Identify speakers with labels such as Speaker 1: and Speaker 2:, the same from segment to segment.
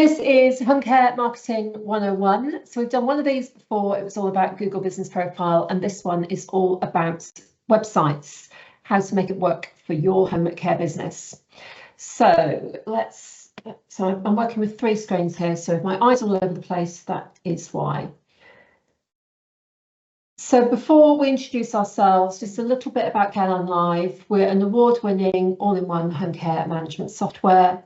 Speaker 1: This is Homecare Marketing 101. So we've done one of these before. It was all about Google Business Profile, and this one is all about websites, how to make it work for your home care business. So I'm working with 3 screens here. So if my eyes are all over the place, that is why. So before we introduce ourselves, just a little bit about CareLineLive. We're an award-winning all-in-one home care management software.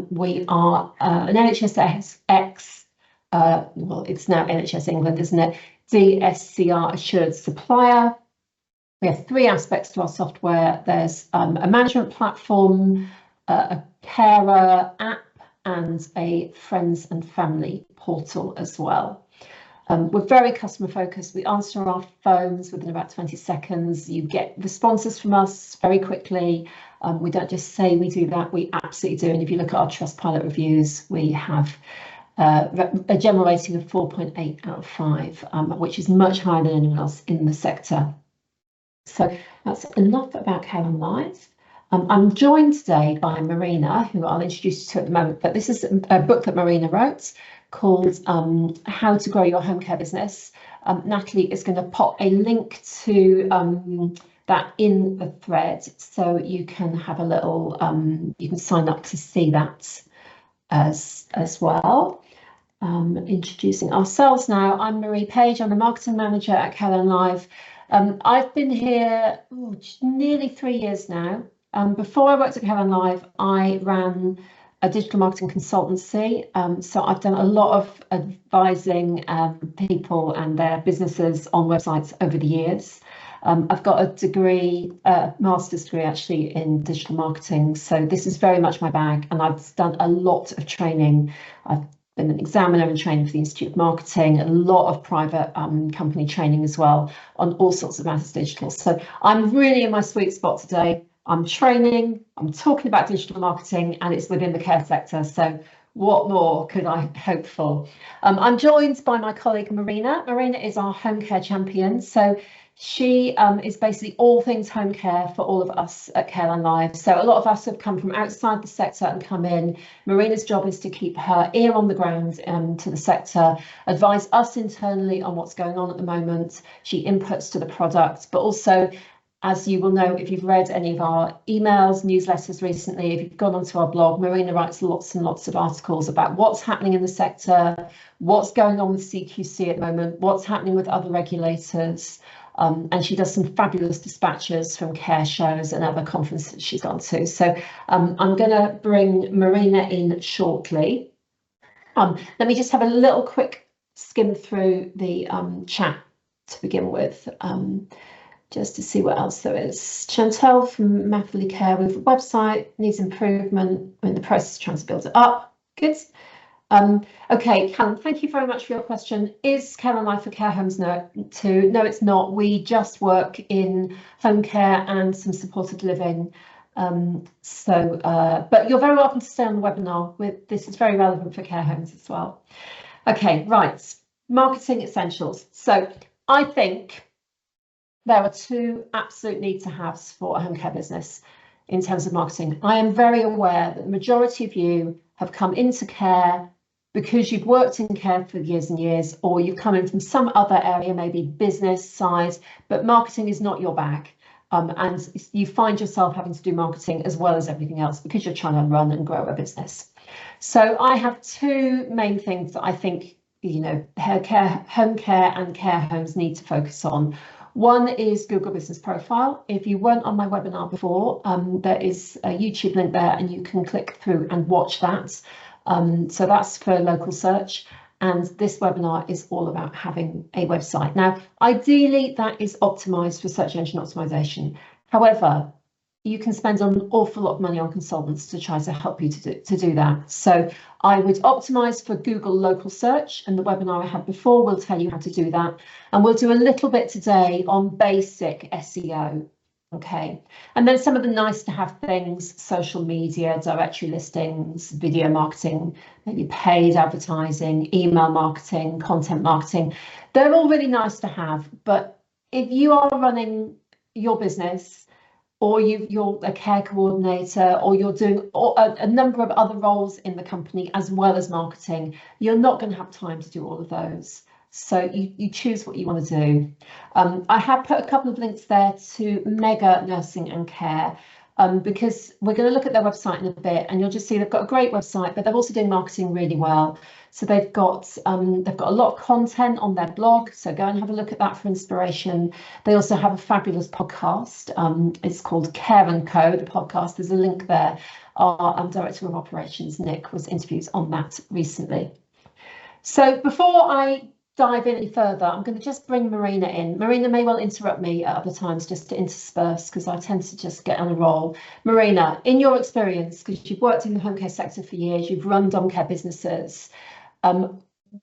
Speaker 1: We are an NHSX, well, it's now NHS England, isn't it? DSCR assured supplier. We have 3 aspects to our software. There's a management platform, a carer app, and a friends and family portal as well. We're very customer focused. We answer our phones within about 20 seconds. You get responses from us very quickly. We don't just say we do that, we absolutely do. And if you look at our Trustpilot reviews, we have a general rating of 4.8 out of 5, which is much higher than anyone else in the sector. So that's enough about CareLineLive. I'm joined today by Marina, who I'll introduce you to at the moment, but this is a book that Marina wrote called How to Grow Your Home Care Business. Natalie is going to pop a link to that in the thread, so you can have a little, you can sign up to see that as well. Introducing ourselves now. I'm Marie Page, I'm the marketing manager at CareLineLive. I've been here nearly 3 years now. Before I worked at CareLineLive, I ran a digital marketing consultancy. So I've done a lot of advising people and their businesses on websites over the years. I've got a degree, master's degree actually in digital marketing. So this is very much my bag, and I've done a lot of training. I've been an examiner and trainer for the Institute of Marketing, a lot of private company training as well on all sorts of matters digital. So I'm really in my sweet spot today. I'm training, I'm talking about digital marketing, and it's within the care sector. So what more could I hope for? I'm joined by my colleague Marina. Marina is our home care champion. So she is basically all things home care for all of us at CareLineLive. So a lot of us have come from outside the sector and come in. Marina's job is to keep her ear on the ground to the sector, advise us internally on what's going on at the moment. She inputs to the product, but also, as you will know, if you've read any of our emails, newsletters recently, if you've gone onto our blog, Marina writes lots and lots of articles about what's happening in the sector, what's going on with CQC at the moment, what's happening with other regulators. And she does some fabulous dispatches from care shows and other conferences she's gone to. So I'm going to bring Marina in shortly. Let me just have a little quick skim through the chat to begin with. Just to see what else there is. Chantel from Mathily Care with a website needs improvement. We're in the process of trying to build it up. Good. Okay, Callum, thank you very much for your question. Is CareLineLive for care homes? No, it's not. We just work in home care and some supported living. But you're very welcome to stay on the webinar. This is very relevant for care homes as well. Okay, right. Marketing essentials. So I think there are 2 absolute need to haves for a home care business in terms of marketing. I am very aware that the majority of you have come into care because you've worked in care for years and years, or you've come in from some other area, maybe business side, but marketing is not your bag. And you find yourself having to do marketing as well as everything else because you're trying to run and grow a business. So I have 2 main things that I think, you know, home care and care homes need to focus on. One is Google Business Profile. If you weren't on my webinar before, there is a YouTube link there and you can click through and watch that. So that's for local search. And this webinar is all about having a website. Now, ideally, that is optimized for search engine optimization. However, you can spend an awful lot of money on consultants to try to help you to do that. So I would optimize for Google local search, and the webinar I had before will tell you how to do that. And we'll do a little bit today on basic SEO. Okay, and then some of the nice to have things: social media, directory listings, video marketing, maybe paid advertising, email marketing, content marketing. They're all really nice to have, but if you are running your business or you're a care coordinator, or you're doing a number of other roles in the company as well as marketing, you're not going to have time to do all of those. So you choose what you want to do. I have put a couple of links there to Mega Nursing and Care, because we're going to look at their website in a bit, and you'll just see they've got a great website, but they're also doing marketing really well. So they've got a lot of content on their blog, so go and have a look at that for inspiration. They also have a fabulous podcast. It's called Care & Co, the podcast. There's a link there. Our Director of Operations, Nick, was interviewed on that recently. So before I dive in any further, I'm going to just bring Marina in. Marina may well interrupt me at other times just to intersperse, because I tend to just get on a roll. Marina, in your experience, because you've worked in the home care sector for years, you've run dom care businesses,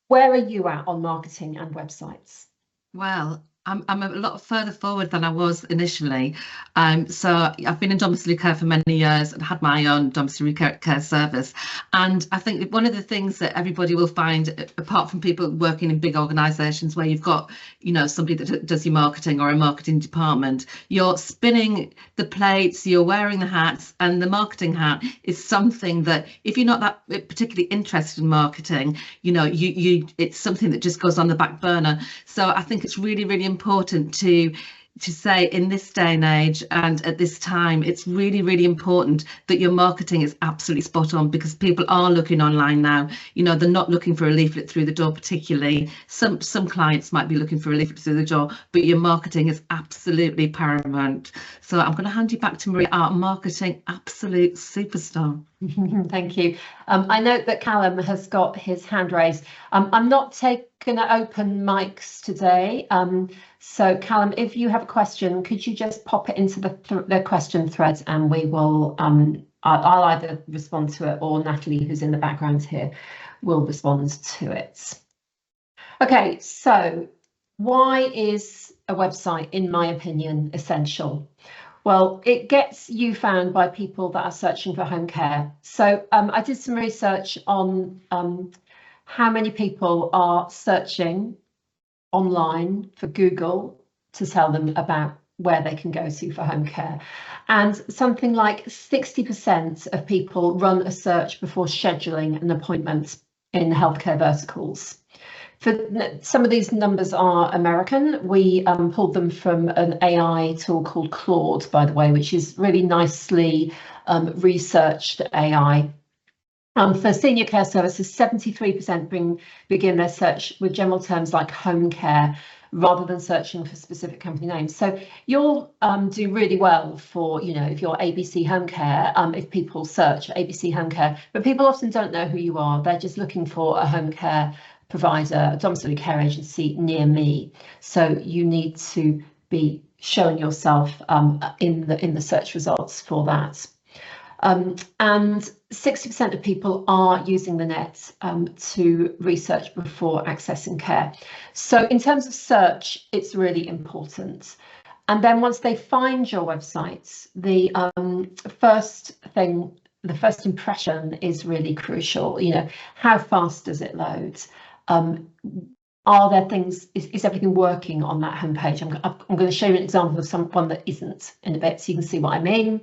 Speaker 1: where are you at on marketing and websites?
Speaker 2: Well, I'm a lot further forward than I was initially. So I've been in domiciliary care for many years and had my own domiciliary care service. And I think one of the things that everybody will find, apart from people working in big organisations where you've got, you know, somebody that does your marketing or a marketing department, you're spinning the plates, you're wearing the hats, and the marketing hat is something that if you're not that particularly interested in marketing, you know, it's something that just goes on the back burner. So I think it's really, really important to say in this day and age and at this time, it's really, really important that your marketing is absolutely spot on, because people are looking online now. You know, they're not looking for a leaflet through the door particularly. Some clients might be looking for a leaflet through the door, but your marketing is absolutely paramount. So I'm going to hand you back to Maria, our marketing absolute superstar.
Speaker 1: Thank you. I note that Callum has got his hand raised. I'm not taking open mics today. So Callum, if you have a question, could you just pop it into the question thread, and we will, I'll either respond to it, or Natalie, who's in the background here, will respond to it. Okay, so why is a website, in my opinion, essential? Well, it gets you found by people that are searching for home care. So I did some research on how many people are searching online for Google to tell them about where they can go to for home care. And something like 60% of people run a search before scheduling an appointment in healthcare verticals. Some of these numbers are American. We pulled them from an AI tool called Claude, by the way, which is really nicely researched AI. For senior care services, 73% begin their search with general terms like home care, rather than searching for specific company names. So you'll do really well for, you know, if you're ABC Home Care, if people search ABC Home Care, but people often don't know who you are. They're just looking for a home care provider, a domiciliary care agency near me. So you need to be showing yourself in the search results for that. And 60% of people are using the net to research before accessing care. So in terms of search, it's really important. And then once they find your website, the first impression is really crucial. You know, how fast does it load? Are there things, is everything working on that homepage? I'm going to show you an example of one that isn't in a bit, so you can see what I mean.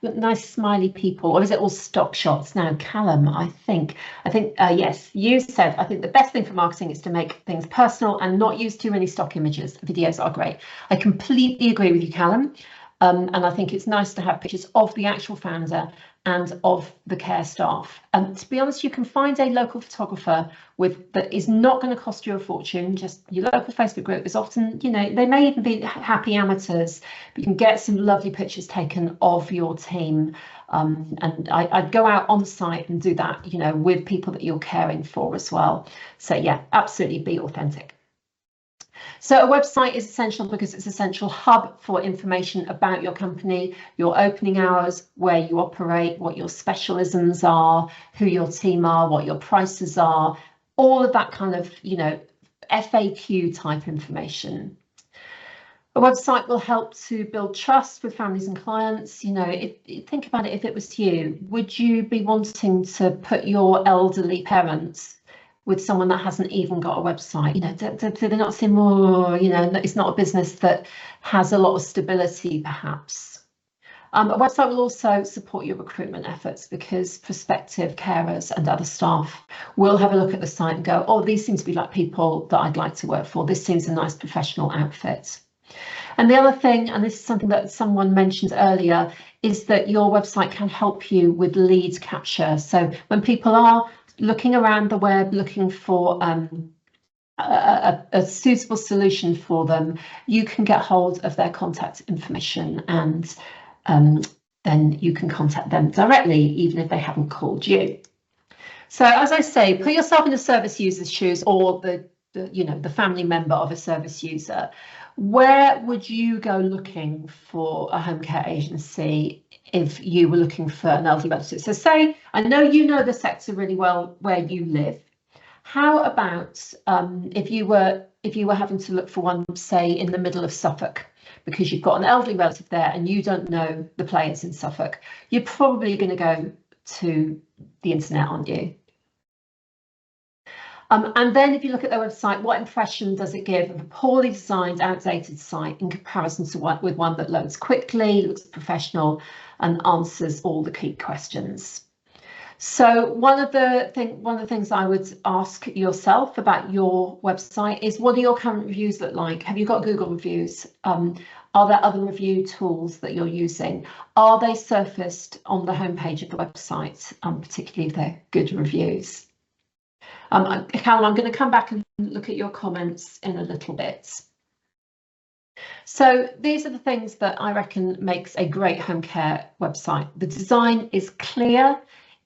Speaker 1: Nice smiley people, or is it all stock shots? Now, Callum, I think yes, you said, I think the best thing for marketing is to make things personal and not use too many stock images. Videos are great. I completely agree with you, Callum. And I think it's nice to have pictures of the actual founder and of the care staff. And to be honest, you can find a local photographer that is not going to cost you a fortune. Just your local Facebook group is often, you know, they may even be happy amateurs, but you can get some lovely pictures taken of your team. And I'd go out on site and do that, you know, with people that you're caring for as well. So yeah, absolutely be authentic. So a website is essential because it's an essential hub for information about your company, your opening hours, where you operate, what your specialisms are, who your team are, what your prices are, all of that kind of, you know, FAQ type information. A website will help to build trust with families and clients. You know, think about it, if it was you, would you be wanting to put your elderly parents with someone that hasn't even got a website? You know, do they not seem more, you know, it's not a business that has a lot of stability, perhaps? A website will also support your recruitment efforts, because prospective carers and other staff will have a look at the site and go, oh, these seem to be like people that I'd like to work for. This seems a nice professional outfit. And the other thing, and this is something that someone mentioned earlier, is that your website can help you with lead capture. So when people are looking around the web looking for a suitable solution for them, you can get hold of their contact information, and then you can contact them directly, even if they haven't called you. So as I say, put yourself in the service user's shoes, or the family member of a service user. Where would you go looking for a home care agency if you were looking for an elderly relative? So say, I know you know the sector really well where you live. How about if you were having to look for one, say, in the middle of Suffolk, because you've got an elderly relative there and you don't know the players in Suffolk? You're probably going to go to the internet, aren't you? And then if you look at their website, what impression does it give of a poorly designed, outdated site in comparison to with one that loads quickly, looks professional, and answers all the key questions? So one of the things I would ask yourself about your website is, what do your current reviews look like? Have you got Google reviews? Are there other review tools that you're using? Are they surfaced on the homepage of the website, particularly if they're good reviews? Callum, I'm going to come back and look at your comments in a little bit. So these are the things that I reckon makes a great home care website. The design is clear.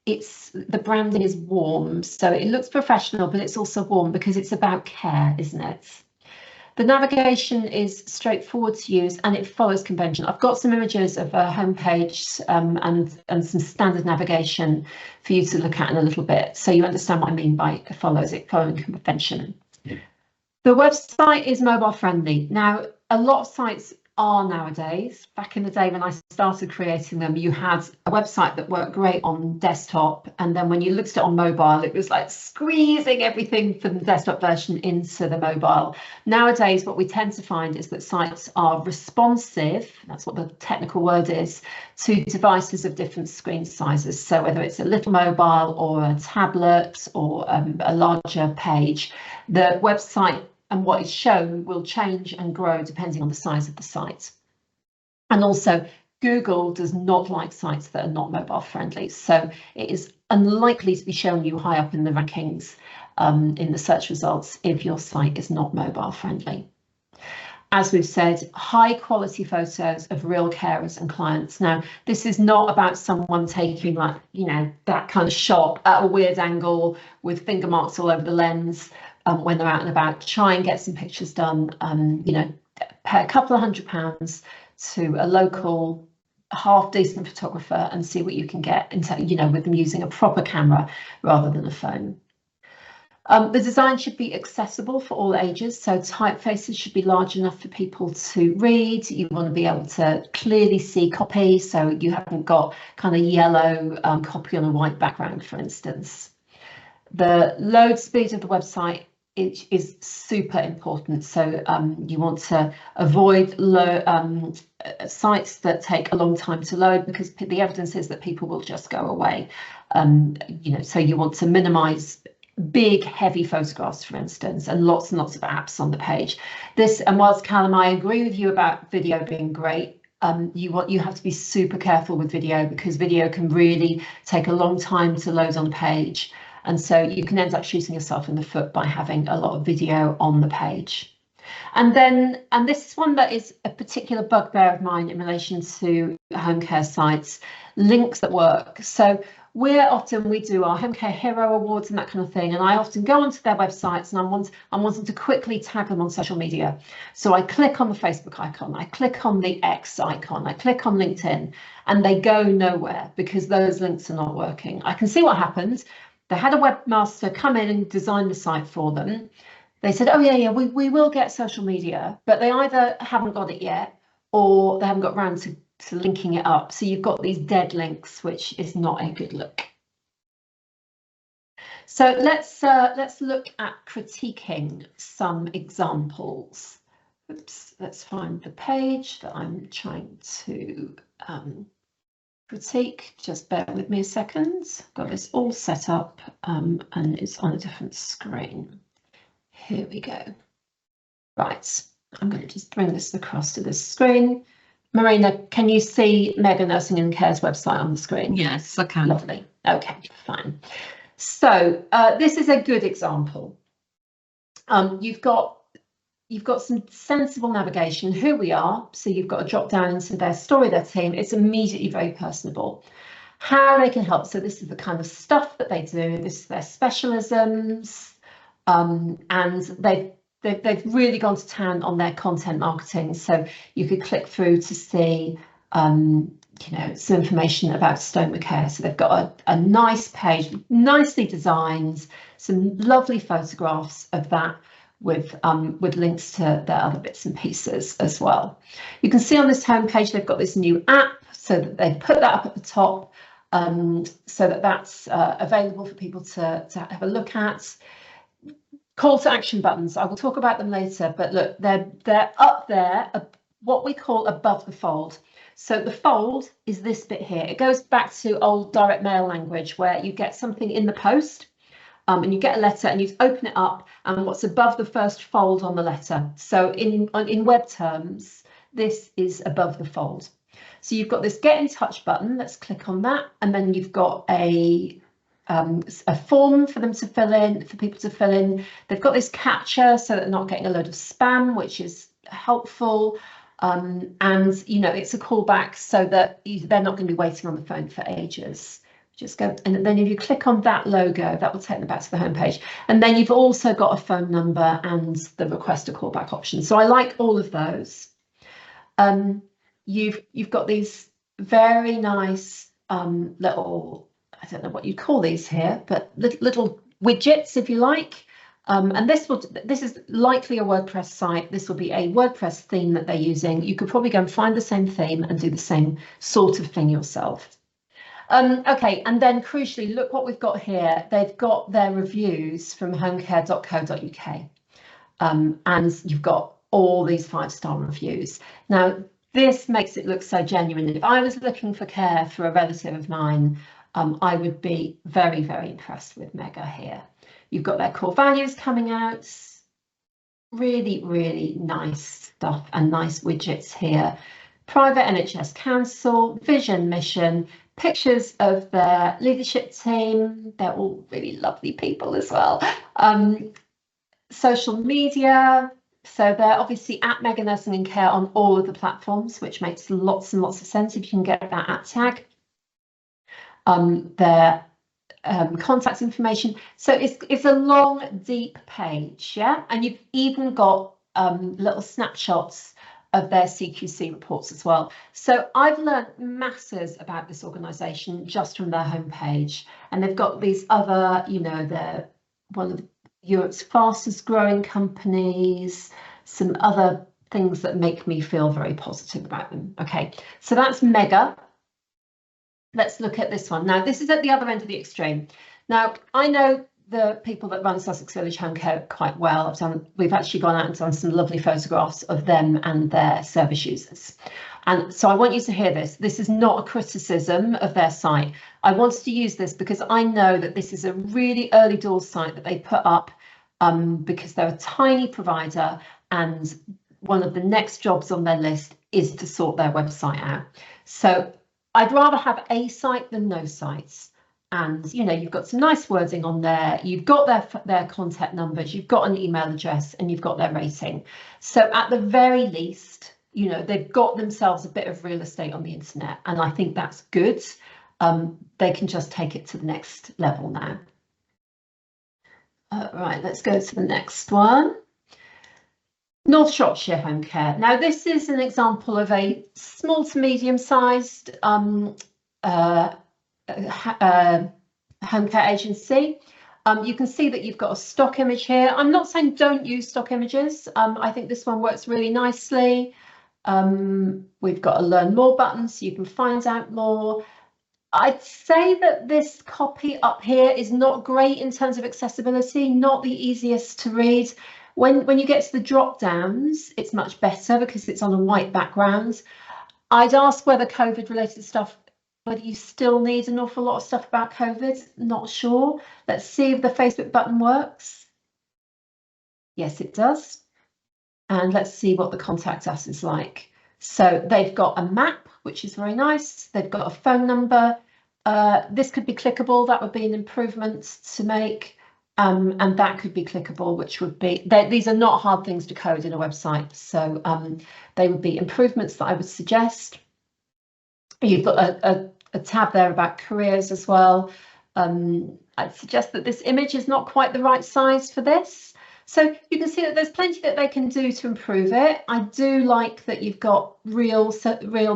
Speaker 1: The branding is warm, so it looks professional, but it's also warm because it's about care, isn't it? The navigation is straightforward to use and it follows convention. I've got some images of a homepage and some standard navigation for you to look at in a little bit, so you understand what I mean by following convention. Yeah. The website is mobile friendly. Now, a lot of sites are nowadays. Back in the day when I started creating them, you had a website that worked great on desktop, and then when you looked at it on mobile, it was like squeezing everything from the desktop version into the mobile. Nowadays, what we tend to find is that sites are responsive, that's what the technical word is, to devices of different screen sizes. So whether it's a little mobile or a tablet or a larger page, the website and what is shown will change and grow depending on the size of the site. And also, Google does not like sites that are not mobile friendly, so it is unlikely to be showing you high up in the rankings in the search results if your site is not mobile friendly. As we've said, high quality photos of real carers and clients. Now, this is not about someone taking that kind of shot at a weird angle with finger marks all over the lens. When they're out and about. Try and get some pictures done, pay a couple of £100 to a local half decent photographer and see what you can get with them using a proper camera rather than a phone. The design should be accessible for all ages, so typefaces should be large enough for people to read. You want to be able to clearly see copy, so you haven't got kind of yellow copy on a white background, for instance. The load speed of the website is super important, so you want to avoid sites that take a long time to load, because the evidence is that people will just go away. So you want to minimize big heavy photographs, for instance, and lots of apps on the page. And whilst Callum, I agree with you about video being great, you have to be super careful with video, because video can really take a long time to load on a page. And so you can end up shooting yourself in the foot by having a lot of video on the page. And this is one that is a particular bugbear of mine in relation to home care sites, links that work. So we do our Home Care Hero Awards and that kind of thing, and I often go onto their websites and I'm wanting to quickly tag them on social media. So I click on the Facebook icon, I click on the X icon, I click on LinkedIn, and they go nowhere because those links are not working. I can see what happened. They had a webmaster come in and design the site for them. They said, oh yeah, we will get social media, but they either haven't got it yet or they haven't got around to linking it up. So you've got these dead links, which is not a good look. So let's look at critiquing some examples. Oops, let's find the page that I'm trying to critique. Just bear with me a second. Got this all set up and it's on a different screen. Here we go. Right, I'm going to just bring this across to this screen. Marina, can you see Mega Nursing and Care's website on the screen?
Speaker 2: Yes, I can.
Speaker 1: Lovely. Okay, fine. So this is a good example. You've got some sensible navigation, who we are. So you've got to drop down into their story, their team. It's immediately very personable. How they can help. So this is the kind of stuff that they do. This is their specialisms, and they've really gone to town on their content marketing. So you could click through to see, you know, some information about Stoma Care. So they've got a nice page, nicely designed, some lovely photographs of that with links to their other bits and pieces as well. You can see on this homepage they've got this new app, so that they put that up at the top, so that that's available for people to have a look at. Call to action buttons, I will talk about them later, but look, they're up there, what we call above the fold. So the fold is this bit here. It goes back to old direct mail language where you get something in the post and you get a letter and you open it up and what's above the first fold on the letter. So in web terms, this is above the fold. So you've got this get in touch button. Let's click on that. And then you've got a form for them to fill in, for people to fill in. They've got this capture so that they're not getting a load of spam, which is helpful. And, you know, it's a callback so that they're not going to be waiting on the phone for ages. Just go, and then if you click on that logo, that will take them back to the homepage. And then you've also got a phone number and the request a callback option. So I like all of those. You've got these very nice little, I don't know what you call these here, but little widgets, if you like. And this is likely a WordPress site. This will be a WordPress theme that they're using. You could probably go and find the same theme and do the same sort of thing yourself. Okay, and then crucially, look what we've got here. They've got their reviews from homecare.co.uk. And you've got all these 5-star reviews. Now, this makes it look so genuine. If I was looking for care for a relative of mine, I would be very, very impressed with Mega here. You've got their core values coming out. Really, really nice stuff and nice widgets here. Private NHS Council, vision, mission, pictures of their leadership team. They're all really lovely people as well. Social media. So they're obviously at Mega Nursing and Care on all of the platforms, which makes lots and lots of sense if you can get that at tag. Their contact information. So it's a long, deep page, yeah? And you've even got little snapshots of their CQC reports as well. So I've learned masses about this organisation just from their homepage. And they've got these other, you know, they're one of Europe's fastest growing companies, some other things that make me feel very positive about them. Okay, so that's Mega. Let's look at this one. Now, this is at the other end of the extreme. Now, I know the people that run Sussex Village Home Care quite well. We've actually gone out and done some lovely photographs of them and their service users. And so I want you to hear this. This is not a criticism of their site. I wanted to use this because I know that this is a really early doors site that they put up because they're a tiny provider and one of the next jobs on their list is to sort their website out. So I'd rather have a site than no sites. And, you know, you've got some nice wording on there. You've got their contact numbers, you've got an email address, and you've got their rating. So at the very least, you know, they've got themselves a bit of real estate on the internet. And I think that's good. They can just take it to the next level now. Right, let's go to the next one. North Shropshire Home Care. Now, this is an example of a small to medium-sized home care agency. You can see that you've got a stock image here. I'm not saying don't use stock images. I think this one works really nicely. We've got a learn more button so you can find out more. I'd say that this copy up here is not great in terms of accessibility, not the easiest to read. When you get to the drop downs, it's much better because it's on a white background. I'd ask whether COVID related stuff, whether you still need an awful lot of stuff about COVID, not sure. Let's see if the Facebook button works. Yes, it does. And let's see what the contact us is like. So they've got a map, which is very nice. They've got a phone number. This could be clickable. That would be an improvement to make. And that could be clickable, which would be, these are not hard things to code in a website. So they would be improvements that I would suggest. You've got a tab there about careers as well. I'd suggest that this image is not quite the right size for this. So you can see that there's plenty that they can do to improve it. I do like that you've got real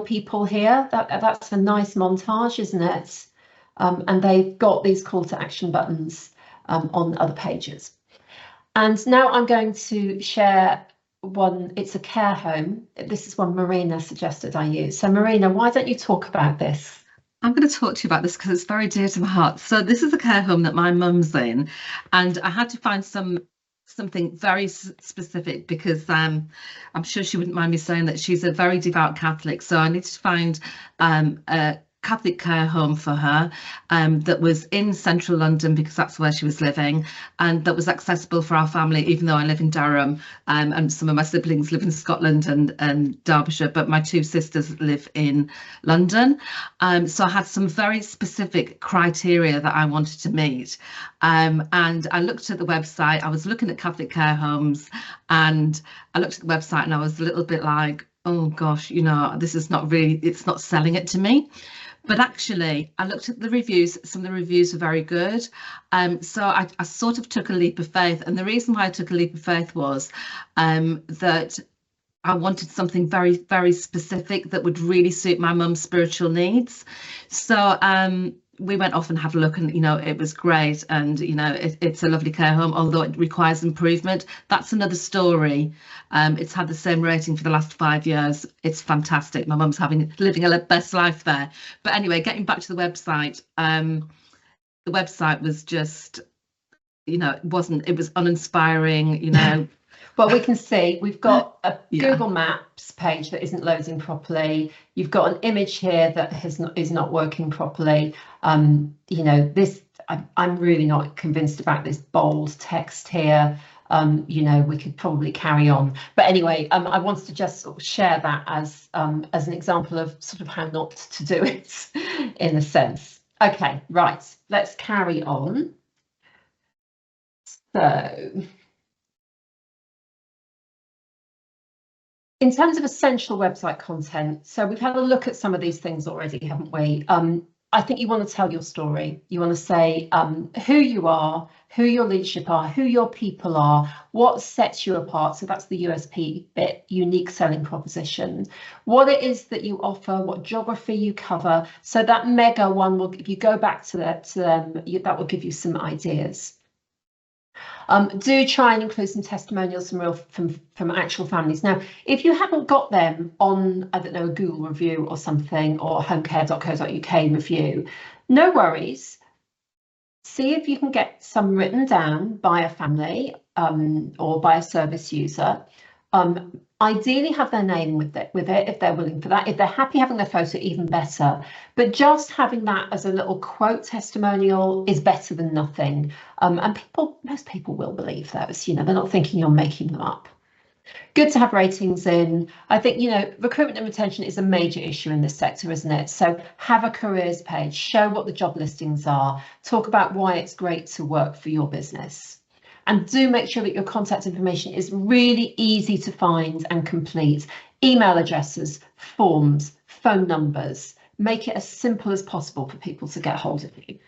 Speaker 1: people here. That's a nice montage, isn't it? And they've got these call to action buttons on other pages. And now I'm going to share one. It's a care home. This is one Marina suggested I use. So Marina, why don't you talk about this?
Speaker 2: I'm going to talk to you about this because it's very dear to my heart. So this is a care home that my mum's in, and I had to find something very specific because I'm sure she wouldn't mind me saying that she's a very devout Catholic. So I needed to find a Catholic care home for her that was in central London because that's where she was living, and that was accessible for our family, even though I live in Durham and some of my siblings live in Scotland and Derbyshire, but my two sisters live in London. So I had some very specific criteria that I wanted to meet, and I looked at the website. I was looking at Catholic care homes, and I looked at the website and I was a little bit like, oh gosh, you know, this is not really, it's not selling it to me. But actually, I looked at the reviews. Some of the reviews were very good. So I sort of took a leap of faith. And the reason why I took a leap of faith was that I wanted something very, very specific that would really suit my mum's spiritual needs. So we went off and had a look, and you know, it was great. And you know, it's a lovely care home, although it requires improvement. That's another story. It's had the same rating for the last 5 years. It's fantastic. My mum's living her best life there. But anyway, getting back to the website was just, you know, it was uninspiring, you know.
Speaker 1: Well, we can see we've got a Google Maps page that isn't loading properly. You've got an image here that is not working properly. You know, this I'm really not convinced about this bold text here. You know, we could probably carry on. But anyway, I wanted to just sort of share that as an example of sort of how not to do it in a sense. OK, right, let's carry on. So in terms of essential website content, so we've had a look at some of these things already, haven't we? I think you want to tell your story. You want to say who you are, who your leadership are, who your people are, what sets you apart. So that's the USP bit, unique selling proposition, what it is that you offer, what geography you cover. So that mega one will, if you go back to that, that will give you some ideas. Do try and include some testimonials from actual families. Now, if you haven't got them on, I don't know, a Google review or something, or homecare.co.uk review, no worries. See if you can get some written down by a family or by a service user. Ideally have their name with it if they're willing for that. If they're happy having their photo, even better. But just having that as a little quote testimonial is better than nothing. And most people will believe those, you know, they're not thinking you're making them up. Good to have ratings in. I think, you know, recruitment and retention is a major issue in this sector, isn't it? So have a careers page, show what the job listings are, talk about why it's great to work for your business. And do make sure that your contact information is really easy to find and complete. Email addresses, forms, phone numbers. Make it as simple as possible for people to get hold of you.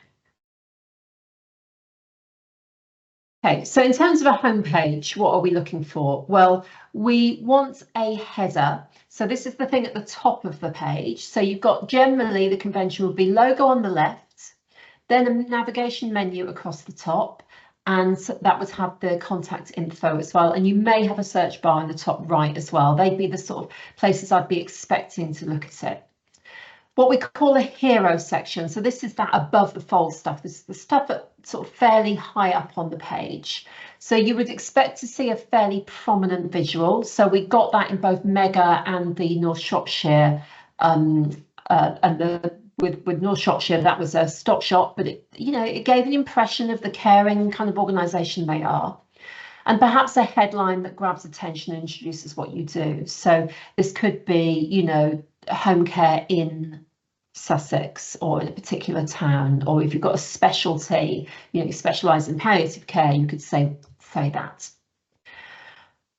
Speaker 1: Okay, so in terms of a homepage, what are we looking for? Well, we want a header. So this is the thing at the top of the page. So you've got, generally the convention would be logo on the left, then a navigation menu across the top, and that would have the contact info as well. And you may have a search bar in the top right as well. They'd be the sort of places I'd be expecting to look at it. what we call a hero section. So this is that above the fold stuff. This is the stuff that sort of fairly high up on the page. So you would expect to see a fairly prominent visual. So we got that in both Mega and the North Shropshire, with North Shropshire, that was a stock shop, but it gave an impression of the caring kind of organisation they are. And perhaps a headline that grabs attention and introduces what you do. So this could be, home care in Sussex or in a particular town, or if you've got a specialty, you specialise in palliative care, you could say that.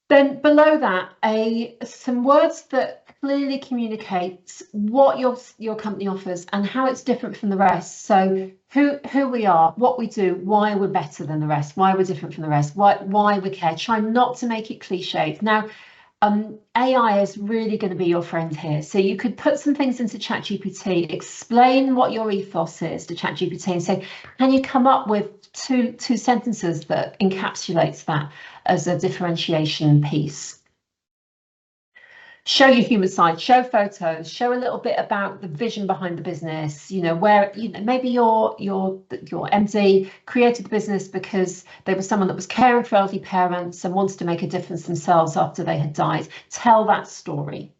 Speaker 1: Then below that, some words that clearly communicates what your company offers and how it's different from the rest. So who we are, what we do, why we're better than the rest, why we're different from the rest, why we care. Try not to make it cliched. Now, AI is really going to be your friend here. So you could put some things into ChatGPT, explain what your ethos is to ChatGPT and say, can you come up with two sentences that encapsulates that as a differentiation piece? Show your human side, show photos, show a little bit about the vision behind the business, where maybe your MD created the business because they were someone that was caring for elderly parents and wanted to make a difference themselves after they had died. Tell that story.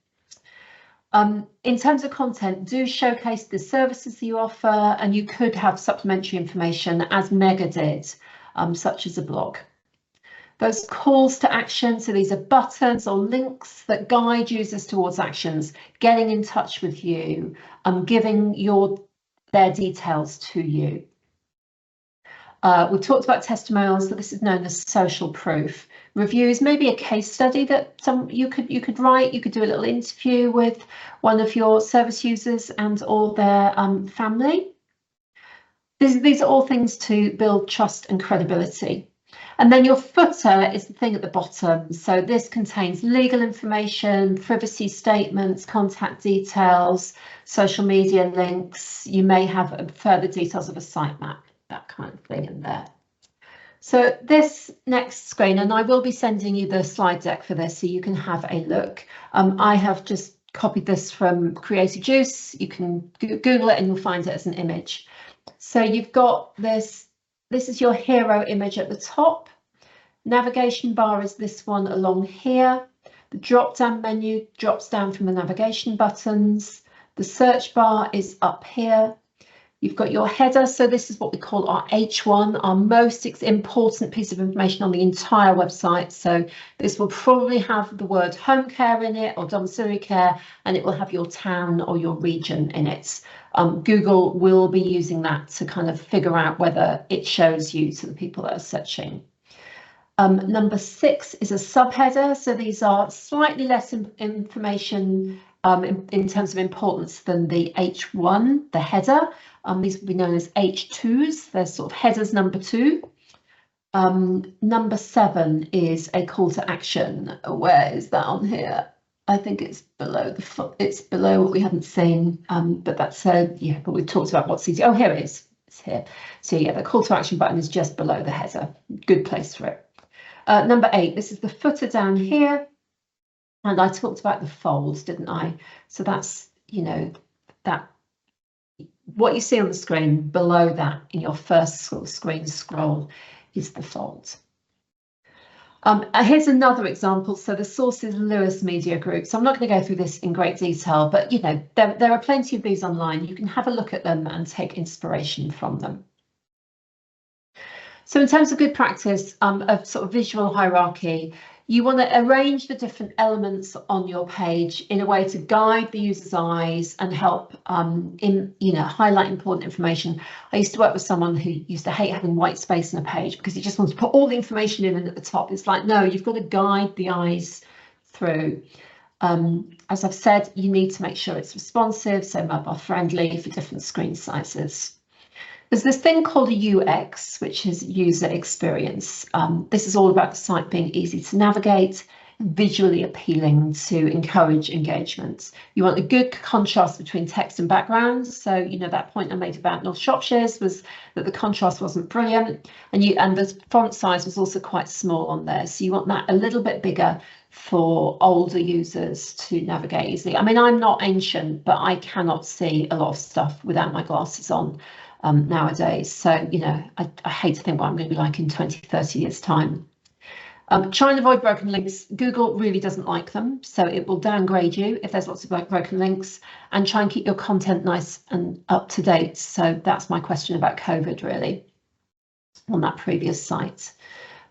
Speaker 1: In terms of content, do showcase the services that you offer, and you could have supplementary information as Mega did, such as a blog. Those calls to action, so these are buttons or links that guide users towards actions, getting in touch with you, giving their details to you. We talked about testimonials, so this is known as social proof. Reviews, maybe a case study that you could write. You could do a little interview with one of your service users and or their family. These are all things to build trust and credibility. And then your footer is the thing at the bottom. So this contains legal information, privacy statements, contact details, social media links. You may have further details of a sitemap, that kind of thing in there. So this next screen, and I will be sending you the slide deck for this so you can have a look. I have just copied this from Creative Juice. You can Google it and you'll find it as an image. So you've got this is your hero image at the top. Navigation bar is this one along here. The drop-down menu drops down from the navigation buttons. The search bar is up here. You've got your header. So this is what we call our H1, our most important piece of information on the entire website. So this will probably have the word home care in it or domiciliary care, and it will have your town or your region in it. Google will be using that to kind of figure out whether it shows you to the people that are searching. Number 6 is a subheader. So these are slightly less information in terms of importance than the H1, the header. These will be known as H2s. They're sort of headers number 2. Number 7 is a call to action. Where is that on here? I think it's below it's below what we haven't seen, but that's yeah, but we've talked about what's easy. Oh, here it is. It's here. So yeah, the call to action button is just below the header. Good place for it. Number 8, this is the footer down here. And I talked about the folds, didn't I? So that's, that what you see on the screen below that in your first screen scroll is the folds. Here's another example. So the source is Lewis Media Group. So I'm not going to go through this in great detail, but there are plenty of these online. You can have a look at them and take inspiration from them. So in terms of good practice of sort of visual hierarchy, you want to arrange the different elements on your page in a way to guide the user's eyes and help highlight important information. I used to work with someone who used to hate having white space on a page because he just wanted to put all the information in and at the top. It's like, no, you've got to guide the eyes through. As I've said, you need to make sure it's responsive, so mobile friendly for different screen sizes. There's this thing called a UX, which is user experience. This is all about the site being easy to navigate. visually appealing to encourage engagement. You want a good contrast between text and background. So, you know, that point I made about North Shropshire's was that the contrast wasn't brilliant, and the font size was also quite small on there. So you want that a little bit bigger for older users to navigate easily. I mean, I'm not ancient, but I cannot see a lot of stuff without my glasses on nowadays. So, you know, I hate to think what I'm going to be like in 20, 30 years time. Try and avoid broken links. Google really doesn't like them, so it will downgrade you if there's lots of broken links, and try and keep your content nice and up to date. So that's my question about COVID really on that previous site.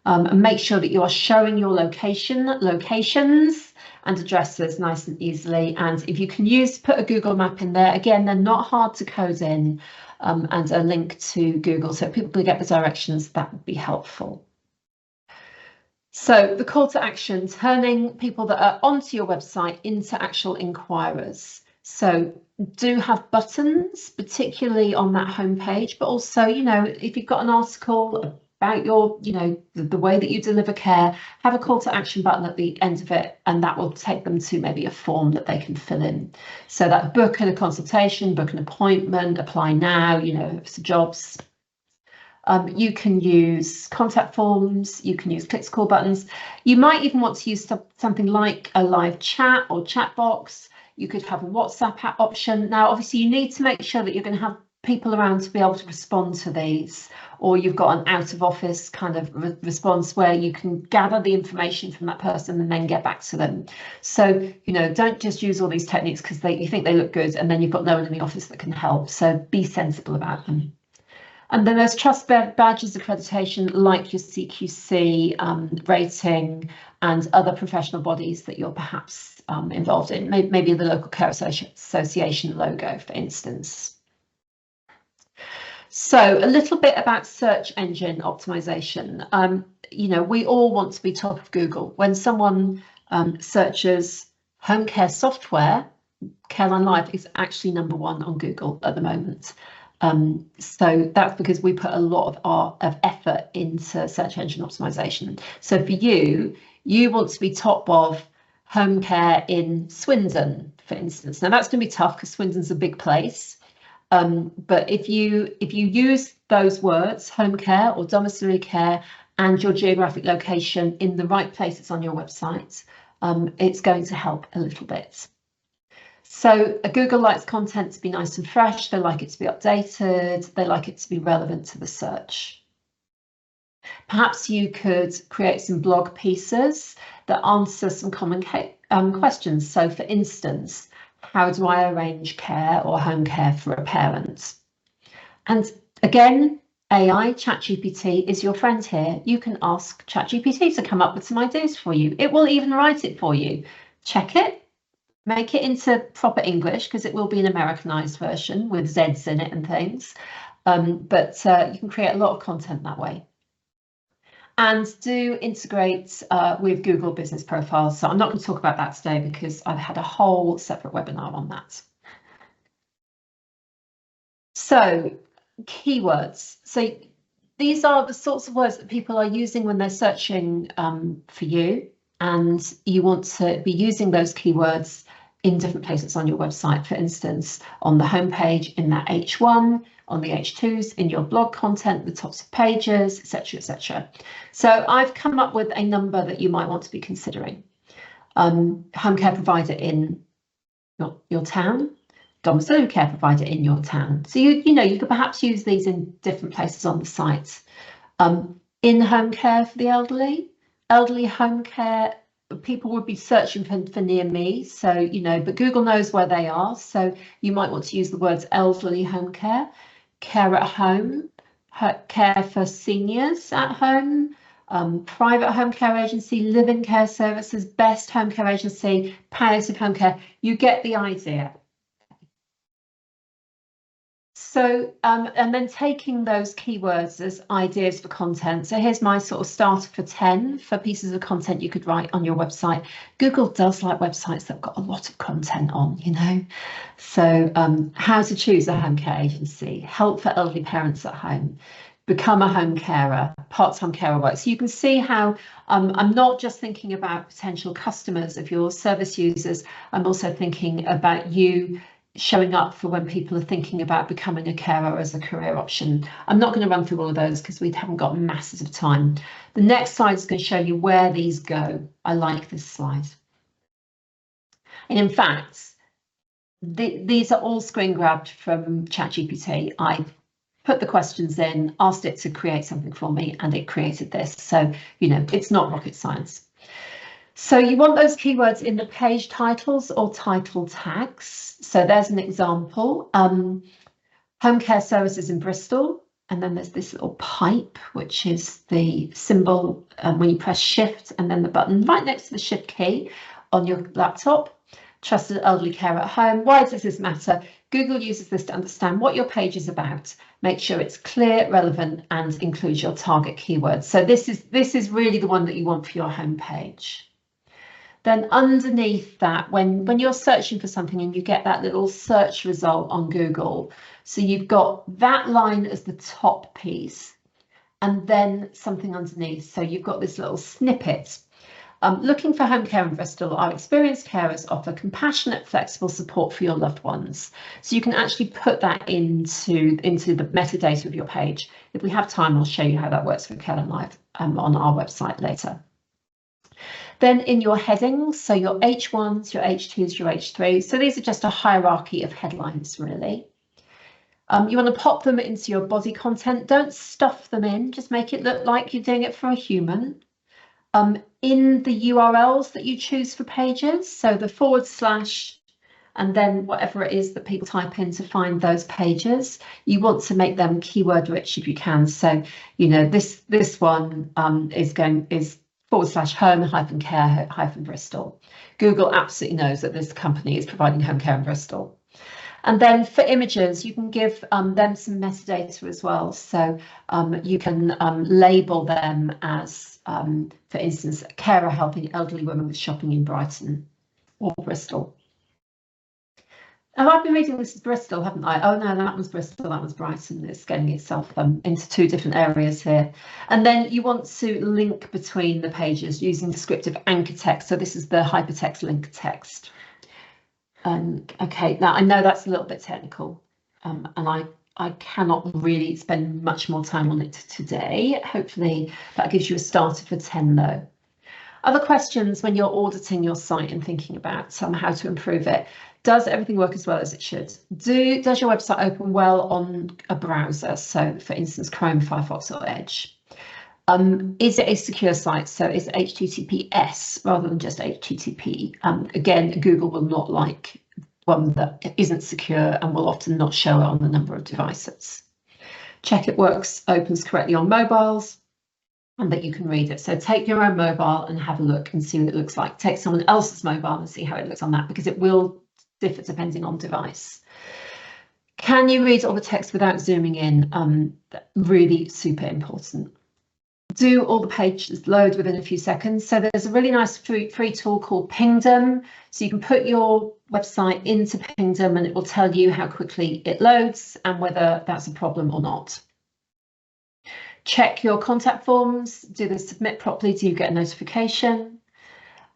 Speaker 1: And make sure that you are showing your locations and addresses nice and easily. And if you can put a Google map in there, again, they're not hard to code in, and a link to Google so people can get the directions, that would be helpful. So the call to action, turning people that are onto your website into actual inquirers. So do have buttons, particularly on that homepage, but also, you know, if you've got an article about your, you know, the way that you deliver care, have a call to action button at the end of it, and that will take them to maybe a form that they can fill in. So that book a consultation, book an appointment, apply now, you know, for jobs. You can use contact forms, you can use click to call buttons. You might even want to use something like a live chat or chat box. You could have a WhatsApp option. Now, obviously, you need to make sure that you're going to have people around to be able to respond to these, or you've got an out of office kind of response where you can gather the information from that person and then get back to them. So, you know, don't just use all these techniques because you think they look good and then you've got no one in the office that can help. So be sensible about them. And then there's trust badges accreditation like your CQC rating and other professional bodies that you're perhaps involved in, maybe the local care association logo, for instance. So a little bit about search engine optimization. You know, we all want to be top of Google. When someone searches home care software, CareLineLive is actually #1 on Google at the moment. So that's because we put a lot of effort into search engine optimization. So for you want to be top of home care in Swindon, for instance. Now that's going to be tough because Swindon's a big place. But if you use those words, home care or domiciliary care, and your geographic location in the right places on your website, it's going to help a little bit. So Google likes content to be nice and fresh. They like it to be updated. They like it to be relevant to the search. Perhaps you could create some blog pieces that answer some common questions. So for instance, how do I arrange care or home care for a parent? And again, AI, ChatGPT is your friend here. You can ask ChatGPT to come up with some ideas for you. It will even write it for you. Check it. Make it into proper English because it will be an Americanized version with Z's in it and things. But you can create a lot of content that way. And do integrate with Google Business Profiles. So I'm not going to talk about that today because I've had a whole separate webinar on that. So keywords. So these are the sorts of words that people are using when they're searching for you. And you want to be using those keywords in different places on your website, for instance, on the homepage, in that H1, on the H2s, in your blog content, the tops of pages, etc., etc. So I've come up with a number that you might want to be considering. Home care provider in your town, domiciliary care provider in your town. So you know, you could perhaps use these in different places on the site. In home care for the elderly home care, people would be searching for near me. So, you know, but Google knows where they are. So you might want to use the words elderly home care, care at home, care for seniors at home, private home care agency, live-in care services, best home care agency, palliative home care. You get the idea. So, and then taking those keywords as ideas for content. So here's my sort of starter for 10 for pieces of content you could write on your website. Google does like websites that have got a lot of content on, you know. So how to choose a home care agency, help for elderly parents at home, become a home carer, part-time carer work. So you can see how I'm not just thinking about potential customers of your service users, I'm also thinking about you showing up for when people are thinking about becoming a carer as a career option. I'm not going to run through all of those because we haven't got masses of time. The next slide is going to show you where these go. I like this slide. And in fact, these are all screen grabbed from ChatGPT. I put the questions in, asked it to create something for me, and it created this. So, you know, it's not rocket science. So you want those keywords in the page titles or title tags. So there's an example. Home care services in Bristol. And then there's this little pipe, which is the symbol when you press shift and then the button right next to the shift key on your laptop. Trusted elderly care at home. Why does this matter? Google uses this to understand what your page is about. Make sure it's clear, relevant, and includes your target keywords. So this is really the one that you want for your home page. Then underneath that, when you're searching for something and you get that little search result on Google, so you've got that line as the top piece and then something underneath. So you've got this little snippet. Looking for home care in Bristol, our experienced carers offer compassionate, flexible support for your loved ones. So you can actually put that into the metadata of your page. If we have time, I'll show you how that works for CareLineLive on our website later. Then in your headings, so your H1s, your H2s, your H3s. So these are just a hierarchy of headlines, really. You want to pop them into your body content. Don't stuff them in, just make it look like you're doing it for a human. In the URLs that you choose for pages, so the / and then whatever it is that people type in to find those pages, you want to make them keyword rich if you can. So, you know, this one is /home-care-Bristol. Google absolutely knows that this company is providing home care in Bristol. And then for images, you can give them some metadata as well. So you can label them as, for instance, a carer helping elderly women with shopping in Brighton or Bristol. And I've been reading this as Bristol, haven't I? Oh no, that was Bristol, that was Brighton. It's getting itself into two different areas here. And then you want to link between the pages using descriptive anchor text. So this is the hypertext link text. Okay, now I know that's a little bit technical, and I cannot really spend much more time on it today. Hopefully that gives you a starter for 10 though. Other questions when you're auditing your site and thinking about how to improve it. Does everything work as well as it should? Does your website open well on a browser? So for instance, Chrome, Firefox or Edge. Is it a secure site? So is it HTTPS rather than just HTTP? Again, Google will not like one that isn't secure and will often not show it on the number of devices. Check it opens correctly on mobiles and that you can read it. So take your own mobile and have a look and see what it looks like. Take someone else's mobile and see how it looks on that, because it will differ depending on device. Can you read all the text without zooming in? Really super important. Do all the pages load within a few seconds? So there's a really nice free tool called Pingdom. So you can put your website into Pingdom and it will tell you how quickly it loads and whether that's a problem or not. Check your contact forms. Do they submit properly? Do you get a notification?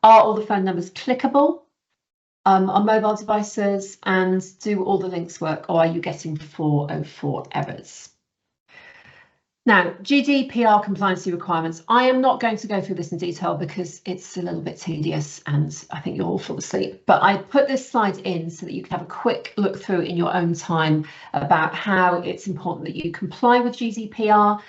Speaker 1: Are all the phone numbers clickable on mobile devices? And do all the links work, or are you getting 404 errors? Now, GDPR compliancy requirements. I am not going to go through this in detail because it's a little bit tedious and I think you'll all fall asleep. But I put this slide in so that you can have a quick look through in your own time about how it's important that you comply with GDPR.